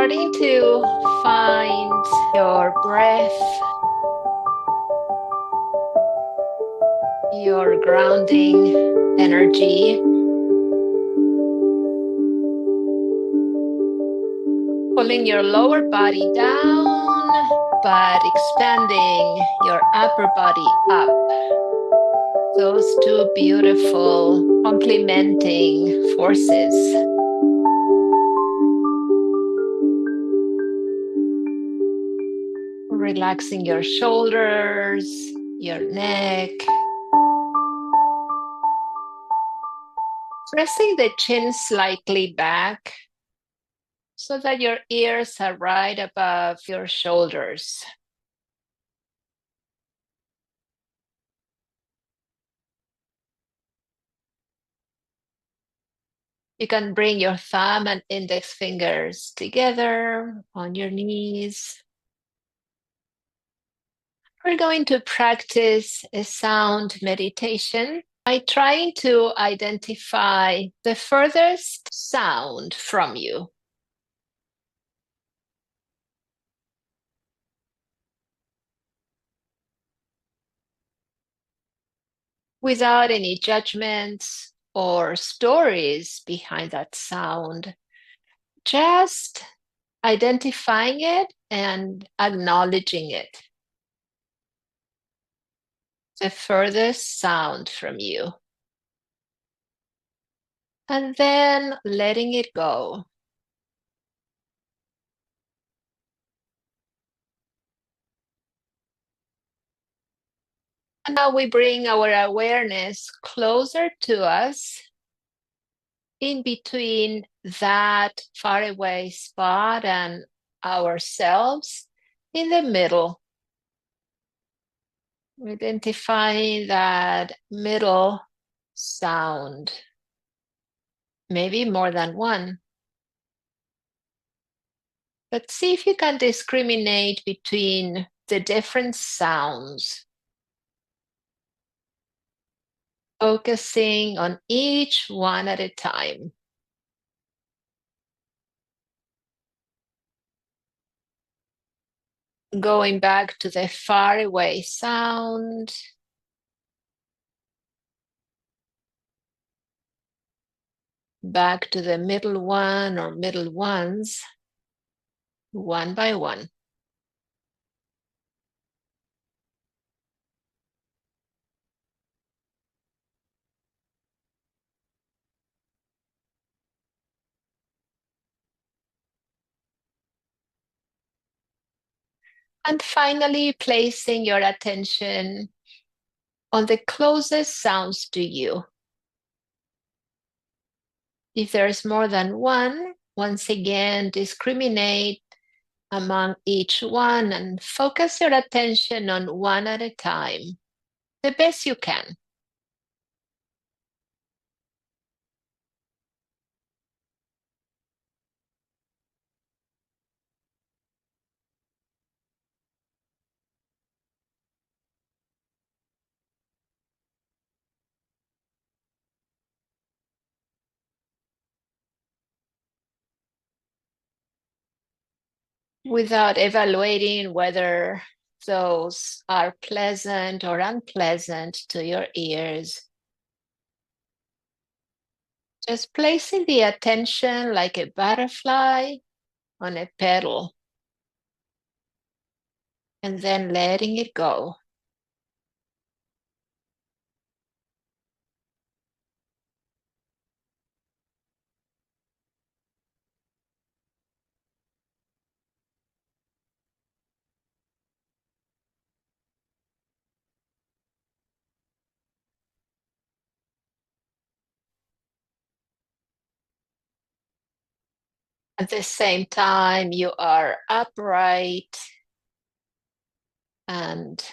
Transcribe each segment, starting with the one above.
Starting to find your breath, your grounding energy. Pulling your lower body down, but expanding your upper body up. Those two beautiful complementing forces. Relaxing your shoulders, your neck. Pressing the chin slightly back so that your ears are right above your shoulders. You can bring your thumb and index fingers together on your knees. We're going to practice a sound meditation by trying to identify the furthest sound from you. Without any judgments or stories behind that sound, just identifying it and acknowledging it. The furthest sound from you. And then letting it go. And now we bring our awareness closer to us, in between that faraway spot and ourselves, in the middle. Identifying that middle sound, maybe more than one. But see if you can discriminate between the different sounds. Focusing on each one at a time. Going back to the faraway sound. Back to the middle one or middle ones, one by one. And finally, placing your attention on the closest sounds to you. If there's more than one, once again, discriminate among each one and focus your attention on one at a time, the best you can. Without evaluating whether those are pleasant or unpleasant to your ears. Just placing the attention like a butterfly on a petal and then letting it go. At the same time, you are upright and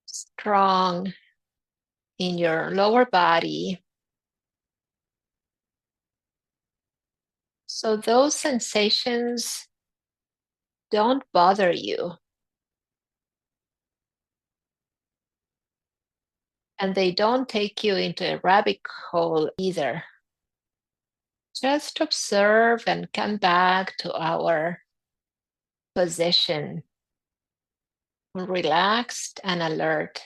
strong in your lower body. So those sensations don't bother you. And they don't take you into a rabbit hole either. Just observe and come back to our position, relaxed and alert.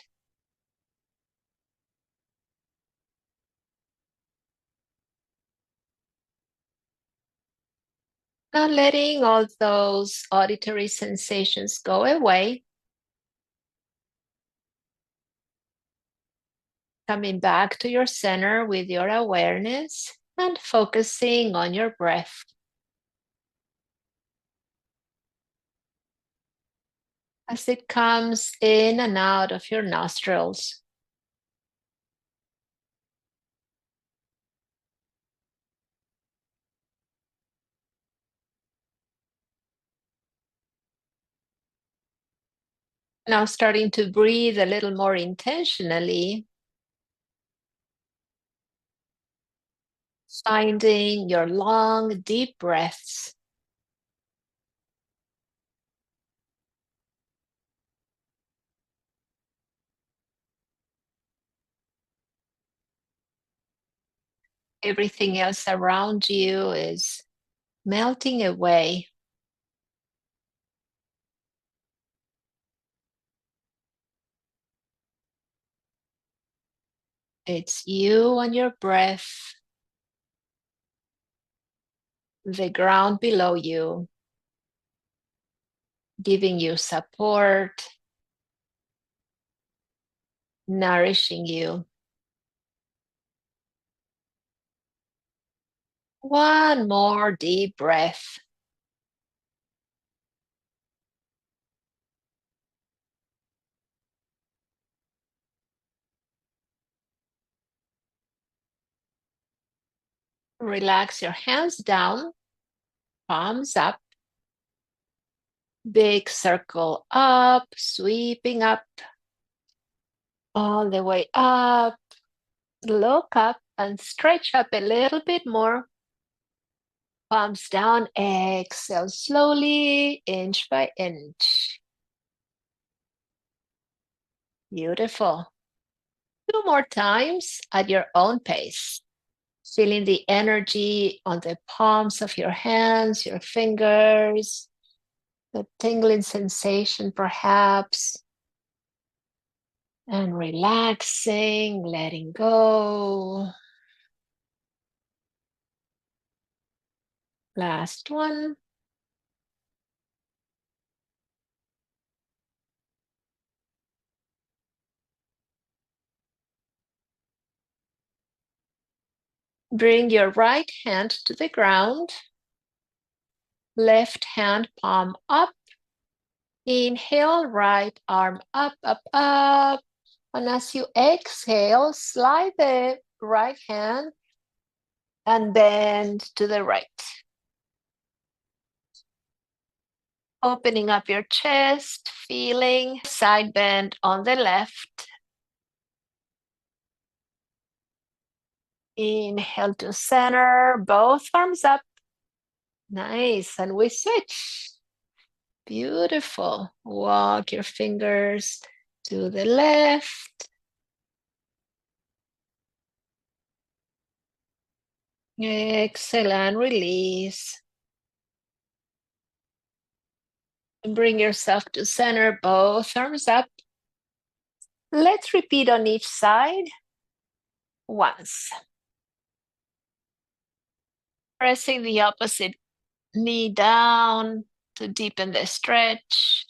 Not letting all those auditory sensations go away. Coming back to your center with your awareness and focusing on your breath. As it comes in and out of your nostrils. Now starting to breathe a little more intentionally, finding your long, deep breaths. Everything else around you is melting away. It's you and your breath, the ground below you, giving you support, nourishing you. One more deep breath. Relax your hands down, palms up, big circle up, sweeping up, all the way up. Look up and stretch up a little bit more. Palms down, exhale slowly, inch by inch. Beautiful. 2 more times at your own pace. Feeling the energy on the palms of your hands, your fingers, the tingling sensation perhaps, and relaxing, letting go. Last one. Bring your right hand to the ground, left hand palm up. Inhale, right arm up, up, up. And as you exhale, slide the right hand and bend to the right. Opening up your chest, feeling side bend on the left. Inhale to center, both arms up. Nice, and we switch. Beautiful. Walk your fingers to the left. Exhale and release. And bring yourself to center, both arms up. Let's repeat on each side once. Pressing the opposite knee down to deepen the stretch.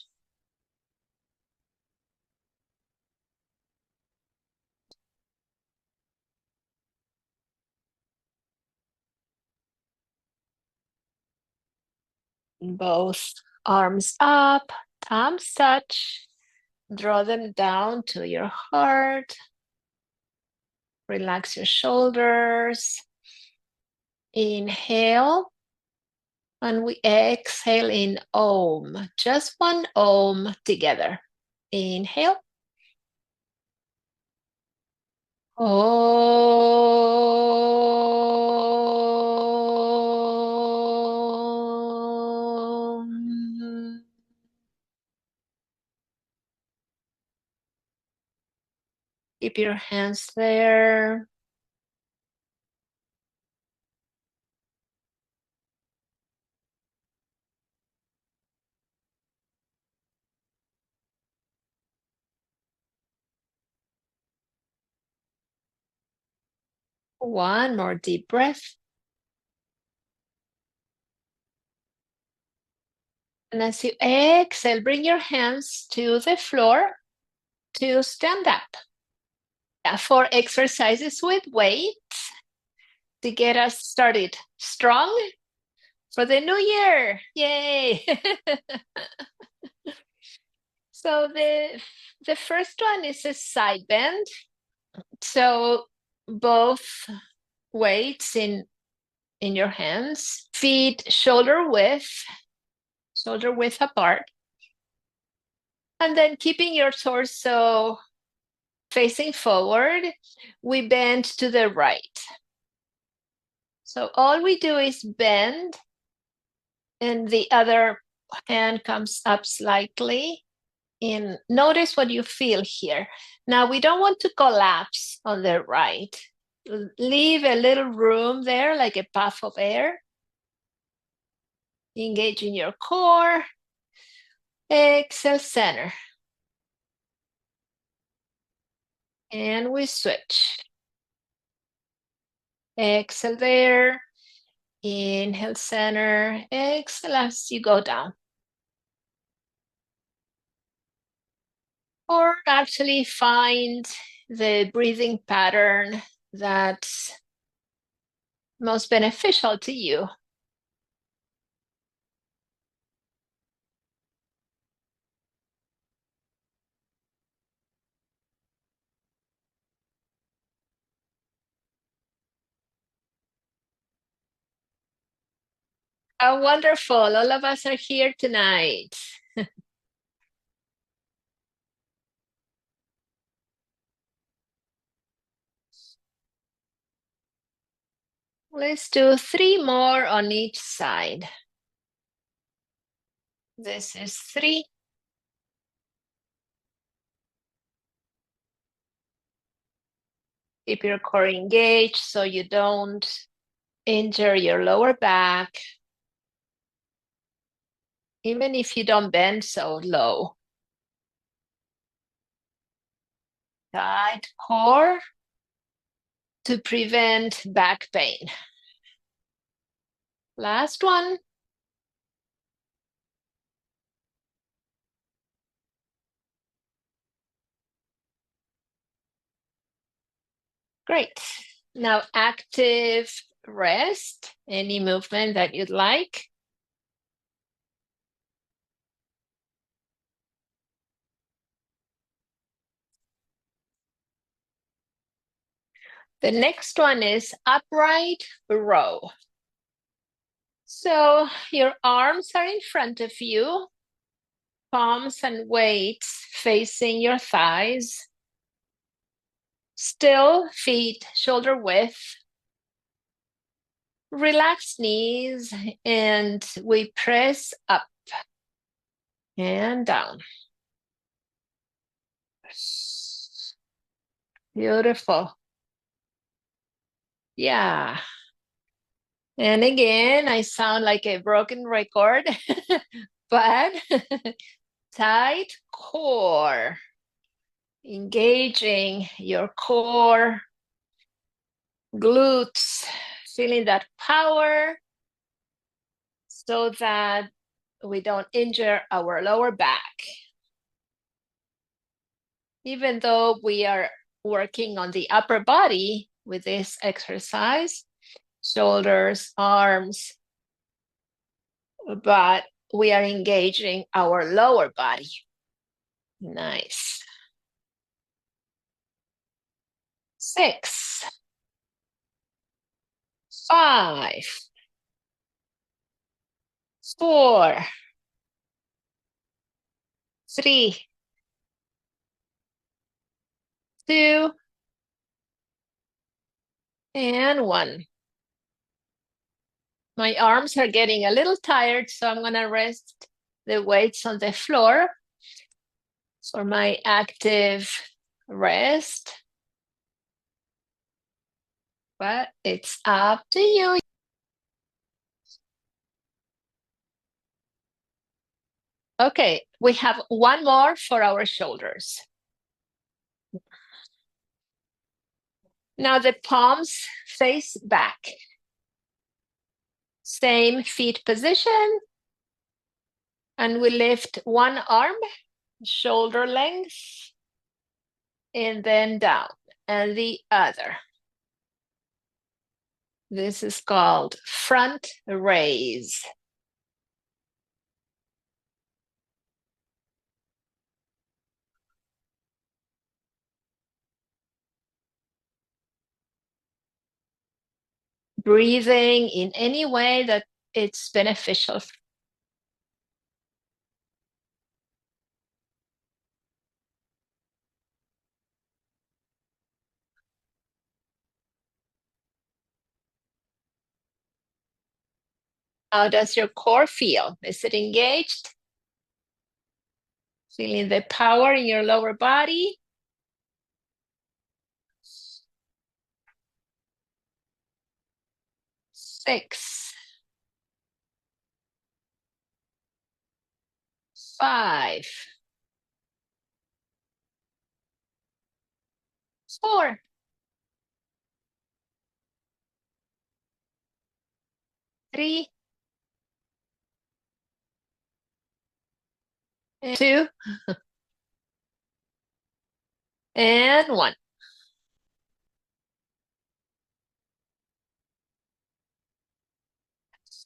Both arms up, thumbs touch. Draw them down to your heart. Relax your shoulders. Inhale. And we exhale in Om. Just one Om together. Inhale. Om. Keep your hands there. One more deep breath. And as you exhale, bring your hands to the floor to stand up. For exercises with weights to get us started strong for the new year. Yay! So the first one is a side bend. So both weights in your hands, feet shoulder width apart. And then keeping your torso facing forward, we bend to the right. So all we do is bend, and the other hand comes up slightly. And notice what you feel here. Now, we don't want to collapse on the right. Leave a little room there, like a puff of air. Engage in your core. Exhale, center. And we switch. Exhale there. Inhale, center. Exhale as you go down. Or actually find the breathing pattern that's most beneficial to you. How wonderful. All of us are here tonight. Let's do 3 more on each side. This is 3. Keep your core engaged so you don't injure your lower back, even if you don't bend so low. Tight core to prevent back pain. Last one. Great. Now active rest, any movement that you'd like. The next one is upright row. So your arms are in front of you, palms and weights facing your thighs. Still, feet shoulder width. Relax knees, and we press up and down. Beautiful. Yeah. And again, I sound like a broken record, but tight core. Engaging your core, glutes, feeling that power so that we don't injure our lower back. Even though we are working on the upper body with this exercise, shoulders, arms, but we are engaging our lower body. Nice. 6, 5, 4, 3, 2, and 1. My arms are getting a little tired, so I'm gonna rest the weights on the floor for my active rest. But it's up to you. Okay, we have one more for our shoulders. Now the palms face back. Same feet position. And we lift one arm, shoulder length, and then down, and the other. This is called front raise. Breathing in any way that it's beneficial. How does your core feel? Is it engaged? Feeling the power in your lower body? 6, 5, 4, 3, 2, and 1.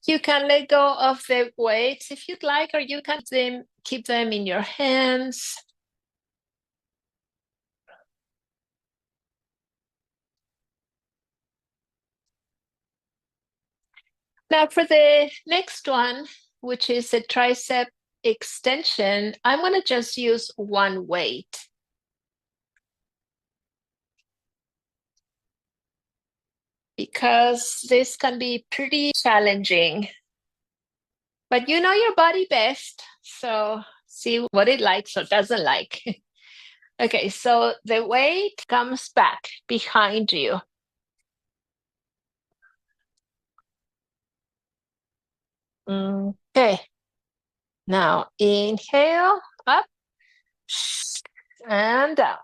You can let go of the weights if you'd like, or you can keep them in your hands. Now for the next one, which is a tricep extension, I'm going to just use one weight. Because this can be pretty challenging. But you know your body best, so see what it likes or doesn't like. Okay, so the weight comes back behind you. Okay. Now inhale, up, and down.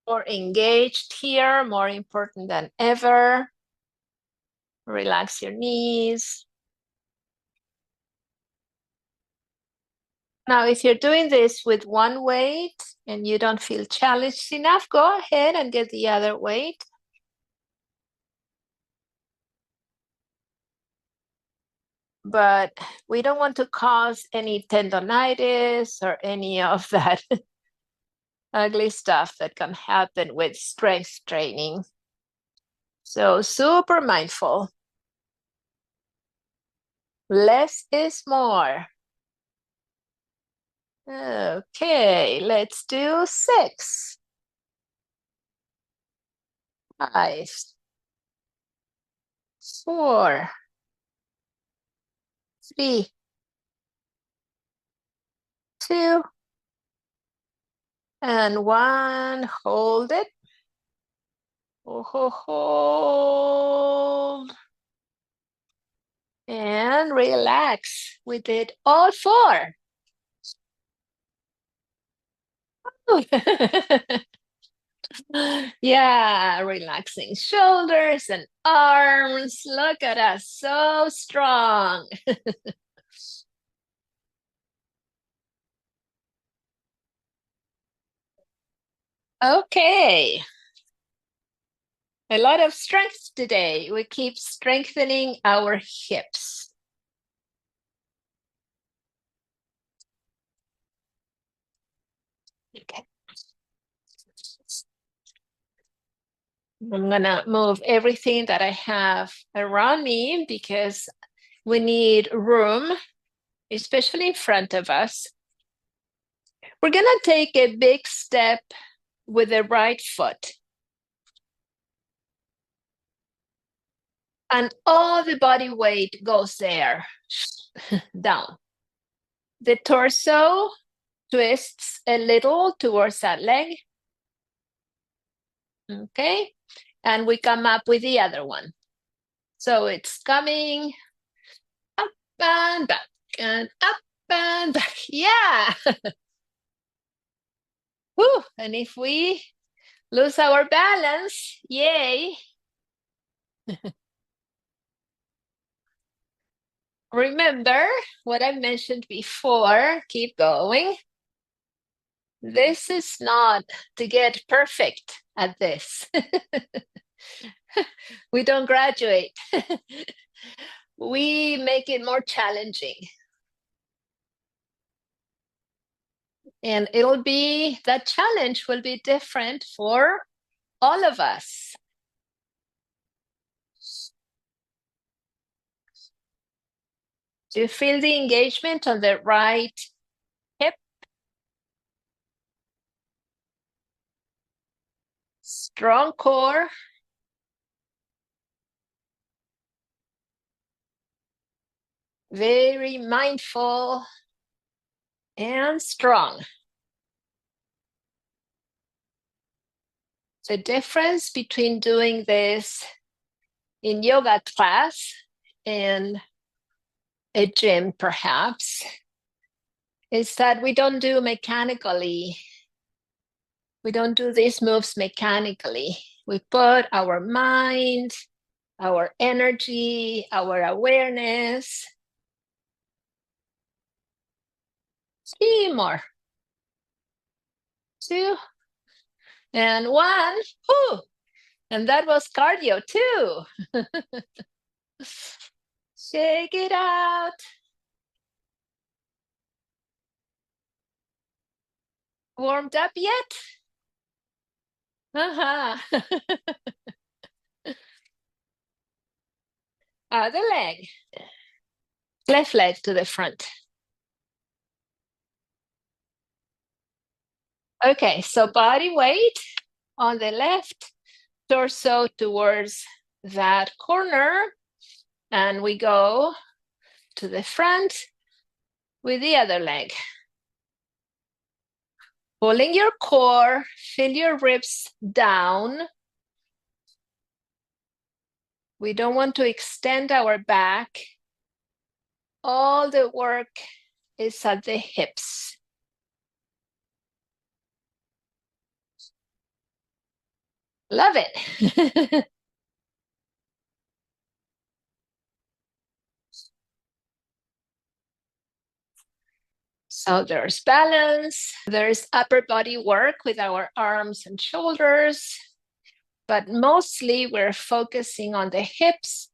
More engaged here, more important than ever. Relax your knees. Now, if you're doing this with one weight and you don't feel challenged enough, go ahead and get the other weight. But we don't want to cause any tendonitis or any of that ugly stuff that can happen with strength training. So super mindful. Less is more. Okay, let's do 6, 5, 4, 3, 2, and 1. Hold it. Hold. And relax. We did all 4. Yeah, relaxing shoulders and arms. Look at us, so strong. Okay. A lot of strength today. We keep strengthening our hips. Okay. I'm gonna move everything that I have around me because we need room, especially in front of us. We're gonna take a big step with the right foot. And all the body weight goes there, down. The torso twists a little towards that leg. Okay, and we come up with the other one. So it's coming up and back and up and back. Yeah. Whew. And if we lose our balance, yay. Remember what I mentioned before. Keep going. This is not to get perfect at this. We don't graduate. We make it more challenging. And that challenge will be different for all of us. Do you feel the engagement on the right hip? Strong core. Very mindful and strong. The difference between doing this in yoga class and a gym, perhaps, is that we don't do mechanically. We don't do these moves mechanically. We put our mind, our energy, our awareness. 3 more. 2 and 1. Whew. And that was cardio too. Shake it out. Warmed up yet? Other leg. Left leg to the front. Okay, so body weight on the left, torso towards that corner, and we go to the front with the other leg. Pulling your core, feel your ribs down. We don't want to extend our back. All the work is at the hips. Love it. So there's balance, there's upper body work with our arms and shoulders, but mostly we're focusing on the hips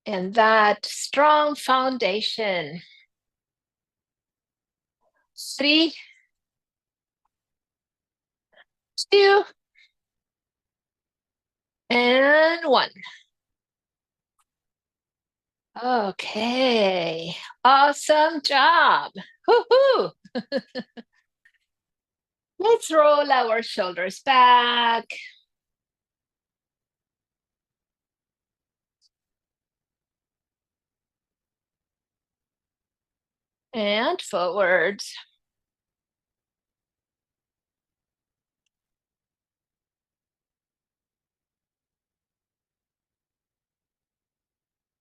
and that strong foundation. 3, 2, and 1. Okay, awesome job. Woohoo! Let's roll our shoulders back. And forward.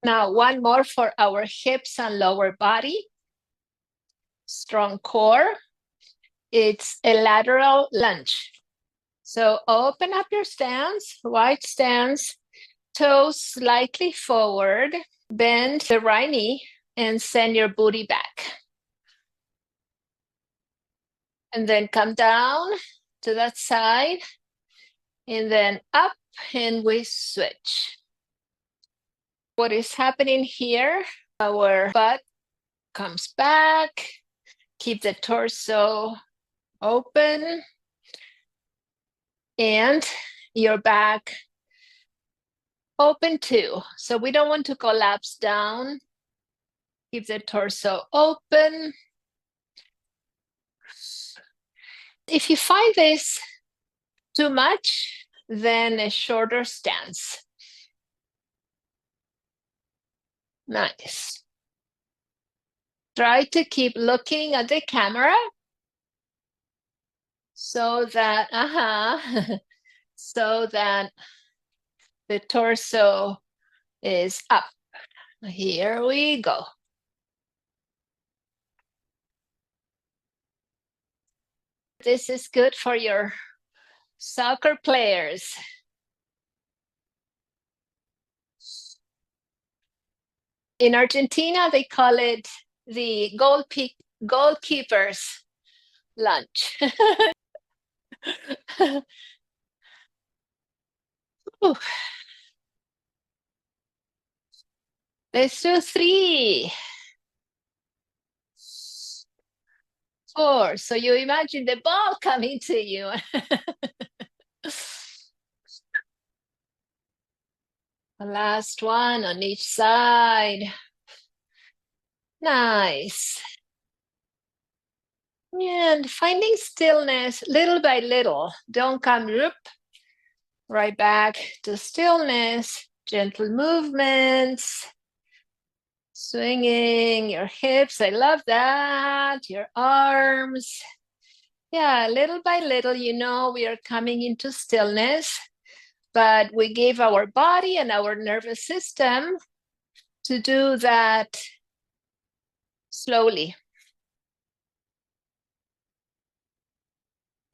Now, one more for our hips and lower body. Strong core. It's a lateral lunge. So open up your stance, wide stance, toes slightly forward, bend the right knee, and send your booty back. And then come down to that side, and then up, and we switch. What is happening here? Our butt comes back. Keep the torso open. And your back open too. So we don't want to collapse down. Keep the torso open. If you find this too much, then a shorter stance. Nice. Try to keep looking at the camera so that, so that the torso is up. Here we go. This is good for your soccer players. In Argentina, they call it the goalkeeper's lunch. Let's do 3, 4. So you imagine the ball coming to you. The last one on each side. Nice. And finding stillness little by little. Don't come right back to stillness. Gentle movements. Swinging your hips. I love that. Your arms. Yeah, little by little, we are coming into stillness, but we give our body and our nervous system to do that slowly.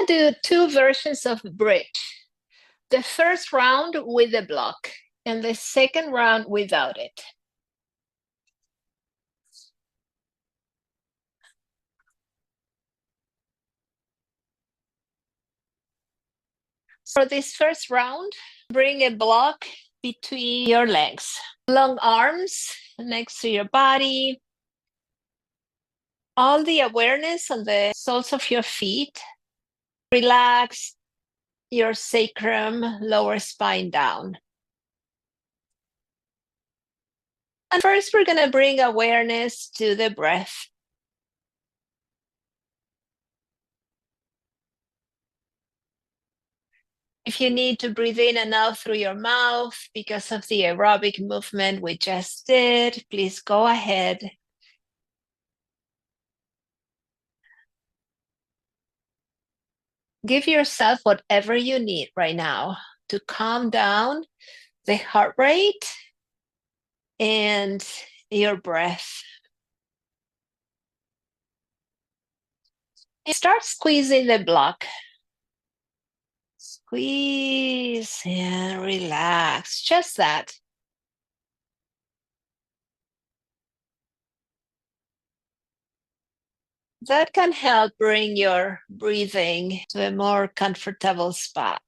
Do 2 versions of bridge. The first round with the block and the second round without it. For this first round, bring a block between your legs. Long arms next to your body. All the awareness on the soles of your feet. Relax your sacrum, lower spine down. And first, we're going to bring awareness to the breath. If you need to breathe in and out through your mouth because of the aerobic movement we just did, please go ahead. Give yourself whatever you need right now to calm down the heart rate and your breath. And start squeezing the block. Squeeze and relax, just that. That can help bring your breathing to a more comfortable spot.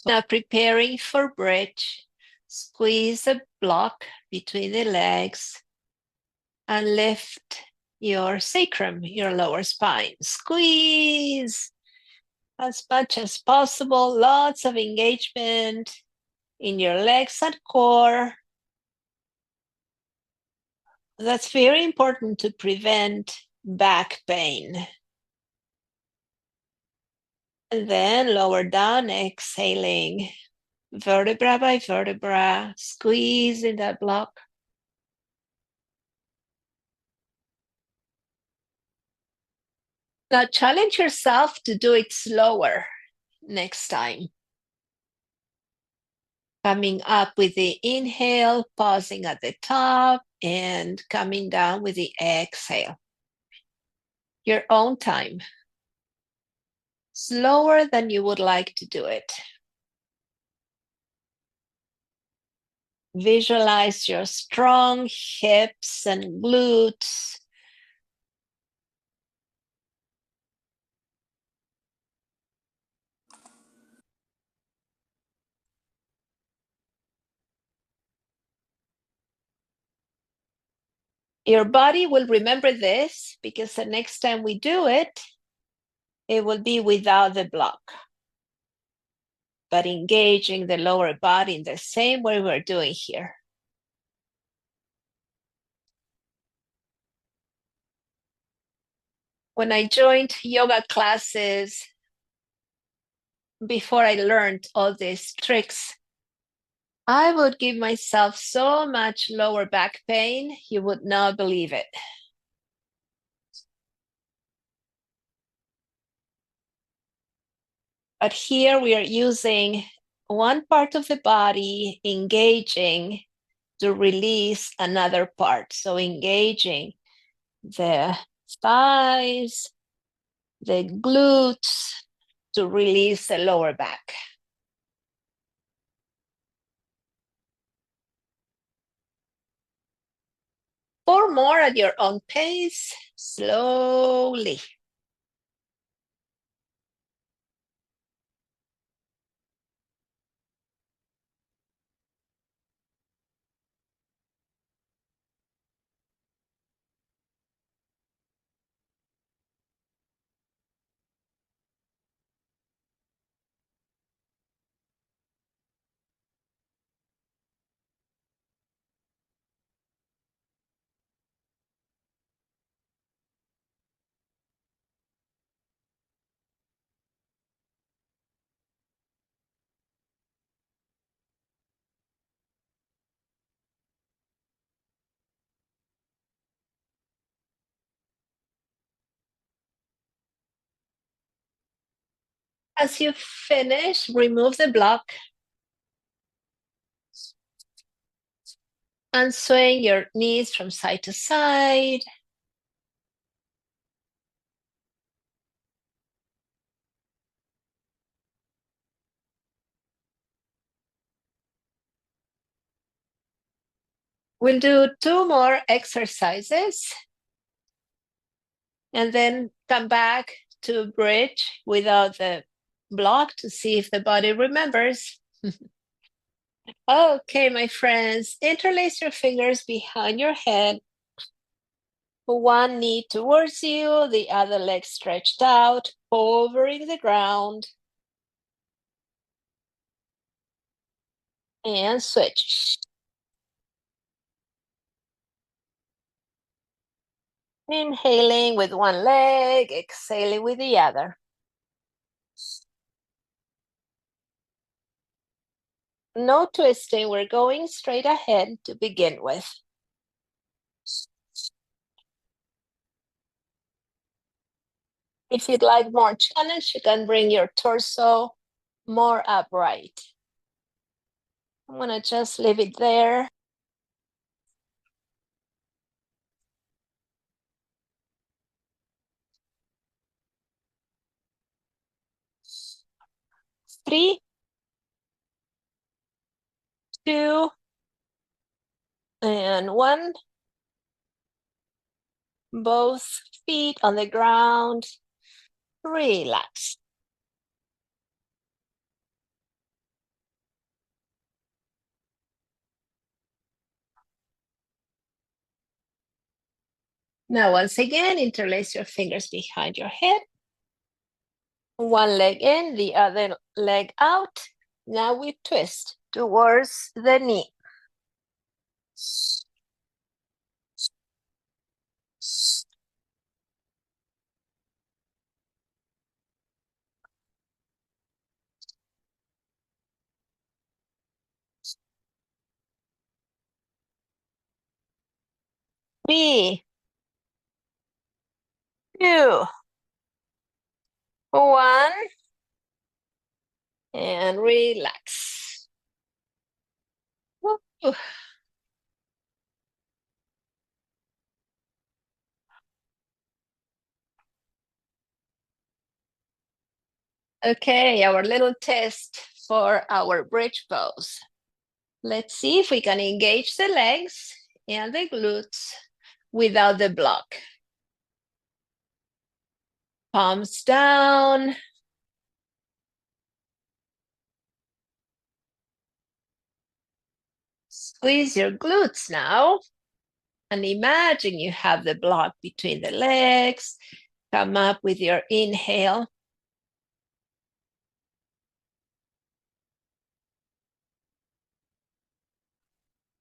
Now preparing for bridge, squeeze the block between the legs and lift your sacrum, your lower spine. Squeeze as much as possible, lots of engagement in your legs and core. That's very important to prevent back pain. And then lower down, exhaling, vertebra by vertebra, squeezing that block. Now challenge yourself to do it slower next time. Coming up with the inhale, pausing at the top, and coming down with the exhale. Your own time. Slower than you would like to do it. Visualize your strong hips and glutes. Your body will remember this because the next time we do it, it will be without the block. But engaging the lower body in the same way we're doing here. When I joined yoga classes, before I learned all these tricks, I would give myself so much lower back pain, you would not believe it. But here we are using one part of the body engaging to release another part. So engaging the thighs, the glutes to release the lower back. 4 more at your own pace, slowly. As you finish, remove the block and swing your knees from side to side. We'll do 2 more exercises and then come back to bridge without the block to see if the body remembers. Okay, my friends, interlace your fingers behind your head. One knee towards you, the other leg stretched out, hovering the ground. And switch. Inhaling with one leg, exhaling with the other. No twisting, we're going straight ahead to begin with. If you'd like more challenge, you can bring your torso more upright. I'm gonna just leave it there. Three, two, and one. Both feet on the ground. Relax. Now, once again, interlace your fingers behind your head. One leg in, the other leg out. Now we twist towards the knee. 3, 2, 1, and relax. Woo. Okay, our little test for our bridge pose. Let's see if we can engage the legs and the glutes without the block. Palms down. Squeeze your glutes now. And imagine you have the block between the legs. Come up with your inhale.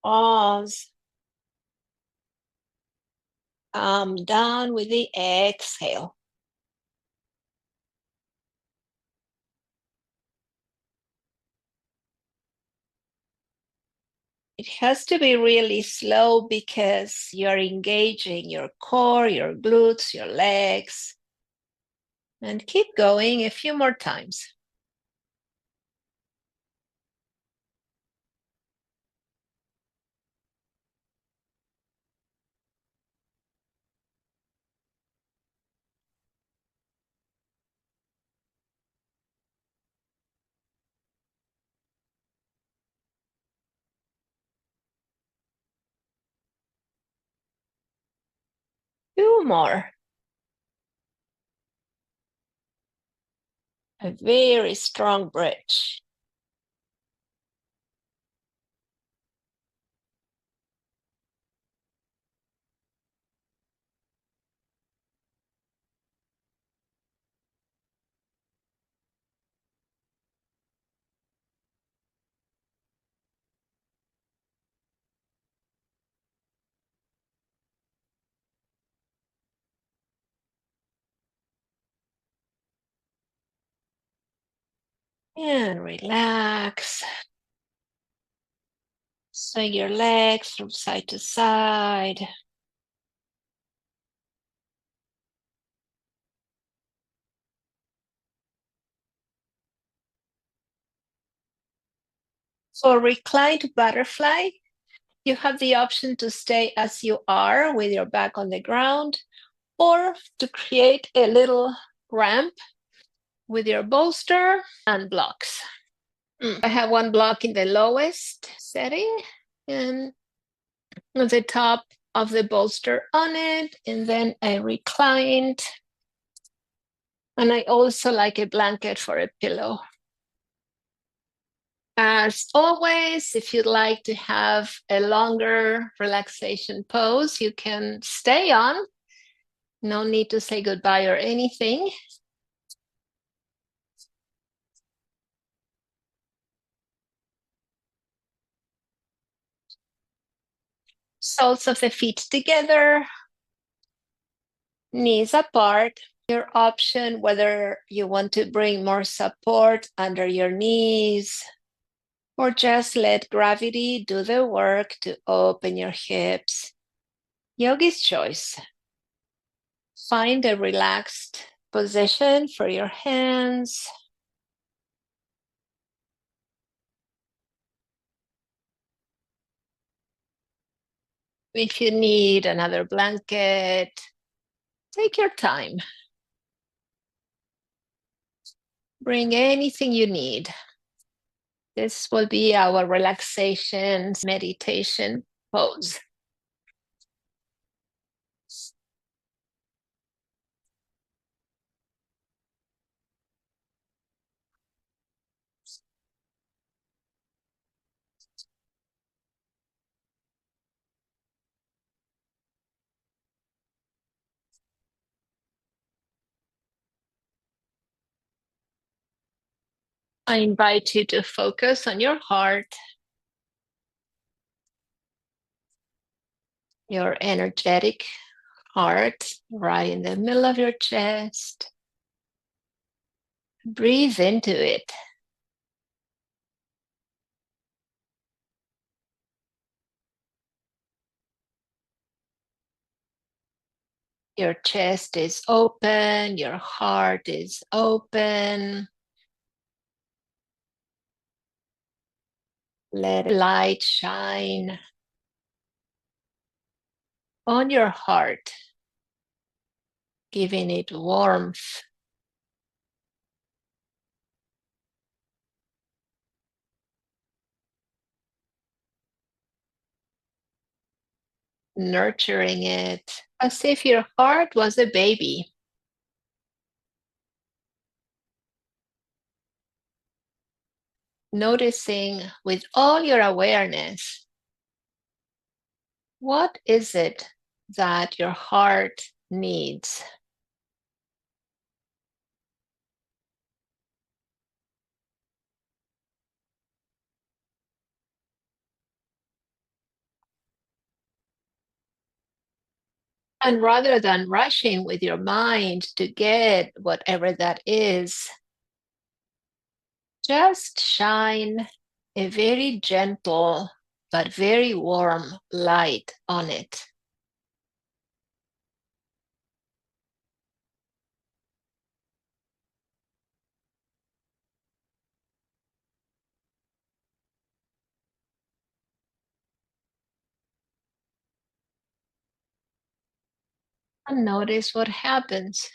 Pause. Come down with the exhale. It has to be really slow because you're engaging your core, your glutes, your legs. And keep going a few more times. Two more. A very strong bridge. And relax. Swing your legs from side to side. For reclined butterfly, you have the option to stay as you are with your back on the ground, or to create a little ramp with your bolster and blocks. I have one block in the lowest setting and on the top of the bolster on it, and then I reclined. And I also like a blanket for a pillow. As always, if you'd like to have a longer relaxation pose, you can stay on. No need to say goodbye or anything. Soles of the feet together, knees apart. Your option whether you want to bring more support under your knees or just let gravity do the work to open your hips. Yogi's choice. Find a relaxed position for your hands. If you need another blanket, take your time. Bring anything you need. This will be our relaxation meditation pose. I invite you to focus on your heart, your energetic heart right in the middle of your chest. Breathe into it. Your chest is open, your heart is open. Let light shine on your heart, giving it warmth. Nurturing it as if your heart was a baby. Noticing with all your awareness, what is it that your heart needs? And rather than rushing with your mind to get whatever that is, just shine a very gentle but very warm light on it. And notice what happens.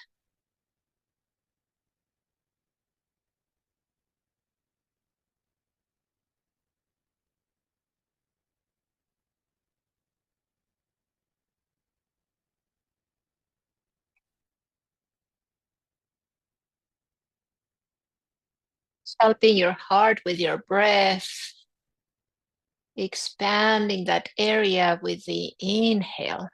helping your heart with your breath, expanding that area with the inhale,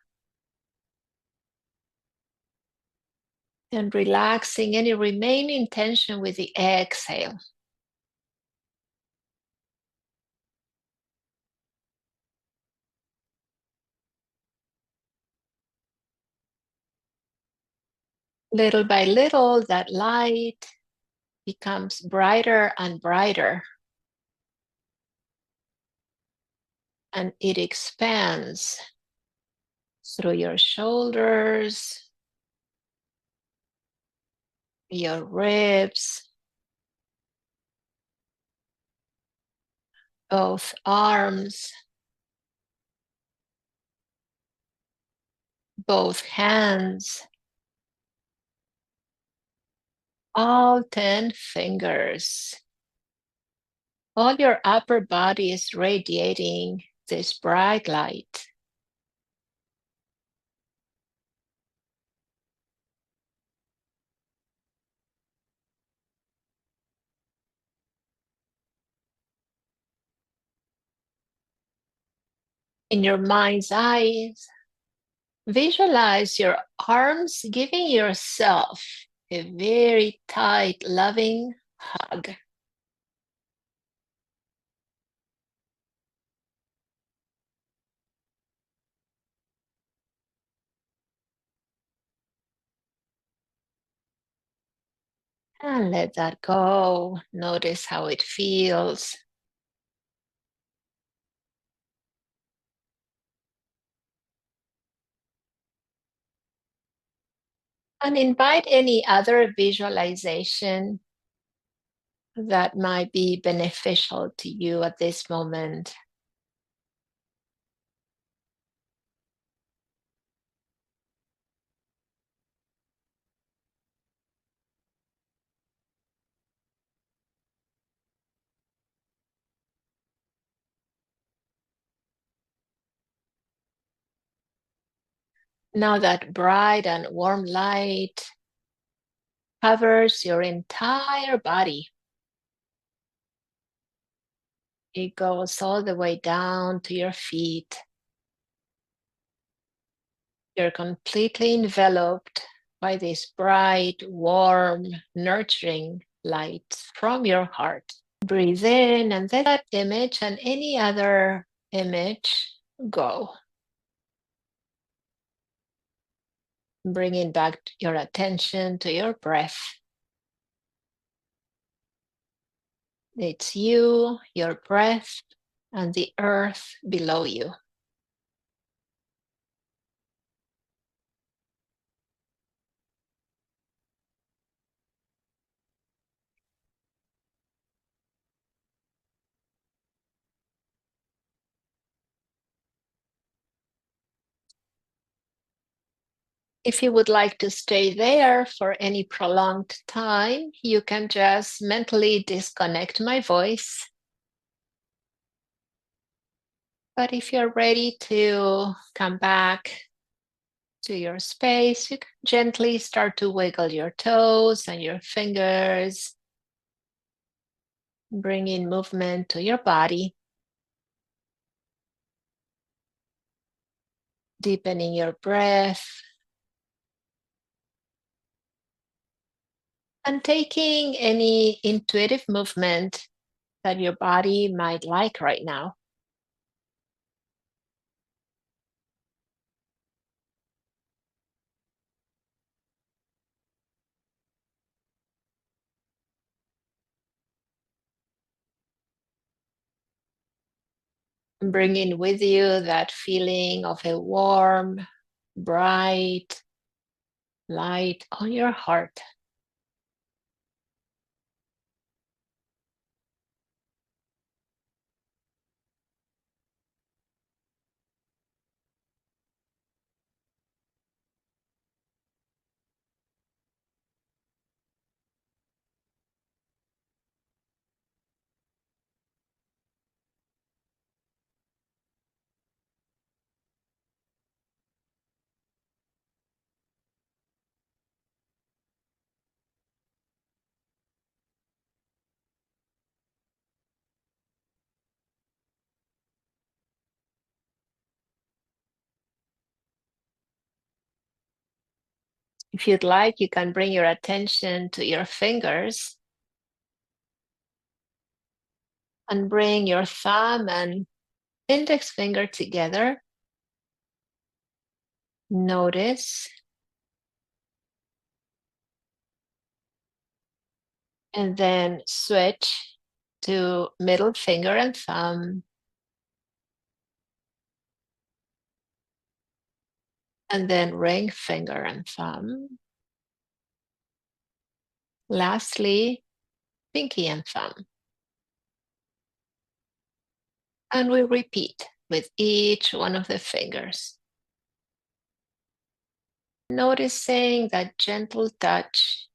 and relaxing any remaining tension with the exhale. Little by little, that light becomes brighter and brighter, and it expands through your shoulders, your ribs, both arms, both hands, all 10 fingers. All your upper body is radiating this bright light. In your mind's eyes, visualize your arms giving yourself a very tight, loving hug. And let that go. Notice how it feels. And invite any other visualization that might be beneficial to you at this moment. Now that bright and warm light covers your entire body. It goes all the way down to your feet. You're completely enveloped by this bright, warm, nurturing light from your heart. Breathe in and let that image and any other image go. Bringing back your attention to your breath. It's you, your breath, and the earth below you. If you would like to stay there for any prolonged time, you can just mentally disconnect my voice. But if you're ready to come back to your space, you can gently start to wiggle your toes and your fingers, bringing movement to your body, deepening your breath, and taking any intuitive movement that your body might like right now. Bringing with you that feeling of a warm, bright light on your heart. If you'd like, you can bring your attention to your fingers and bring your thumb and index finger together. Notice. And then switch to middle finger and thumb. And then ring finger and thumb. Lastly, pinky and thumb. And we repeat with each one of the fingers. Noticing that gentle touch.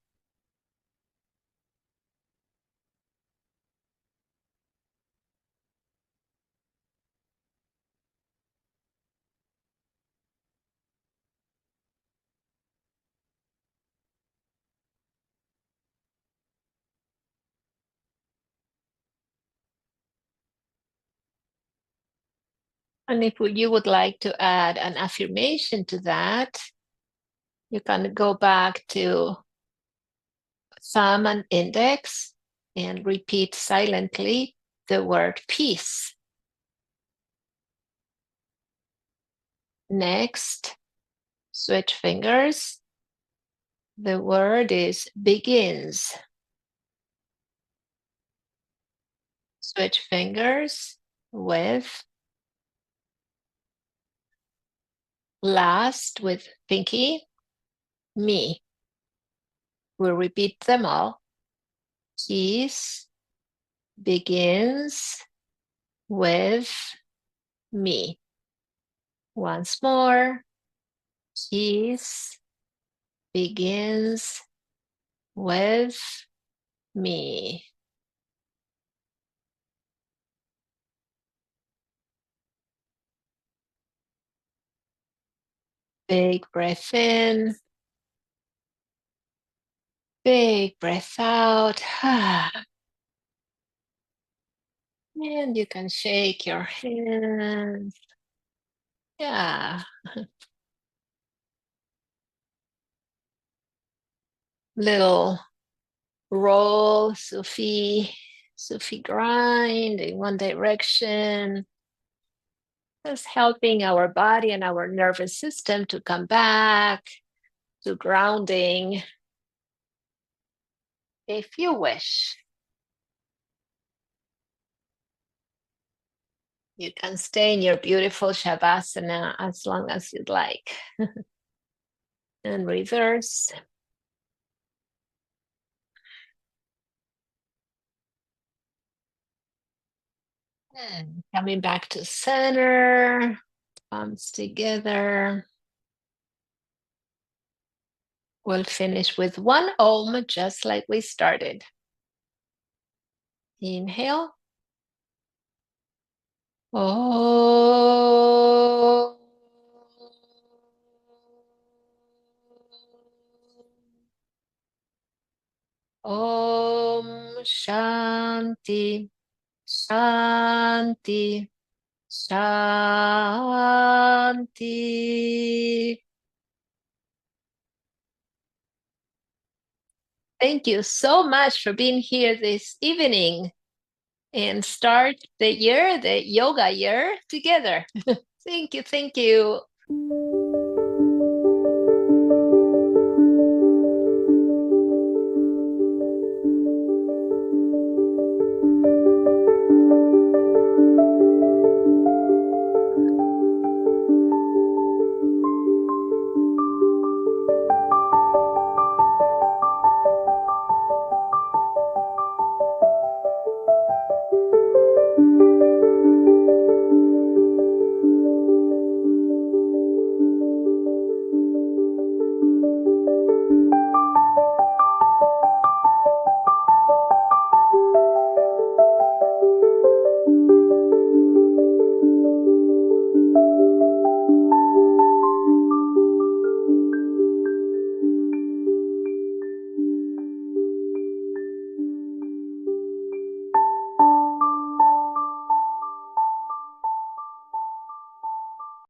And if you would like to add an affirmation to that, you can go back to thumb and index and repeat silently the word peace. Next, switch fingers. The word is begins. Switch fingers with last with pinky, me. We'll repeat them all. Peace begins with me. Once more. Peace begins with me. Big breath in. Big breath out. And you can shake your hands. Yeah. Little roll, Sufi grind in one direction. Just helping our body and our nervous system to come back to grounding, if you wish. You can stay in your beautiful Shavasana as long as you'd like. And reverse. And coming back to center, palms together. We'll finish with one Om, just like we started. Inhale. Oh. Om Shanti, Shanti, Shanti. Thank you so much for being here this evening and start the year, the yoga year together. Thank you. Thank you.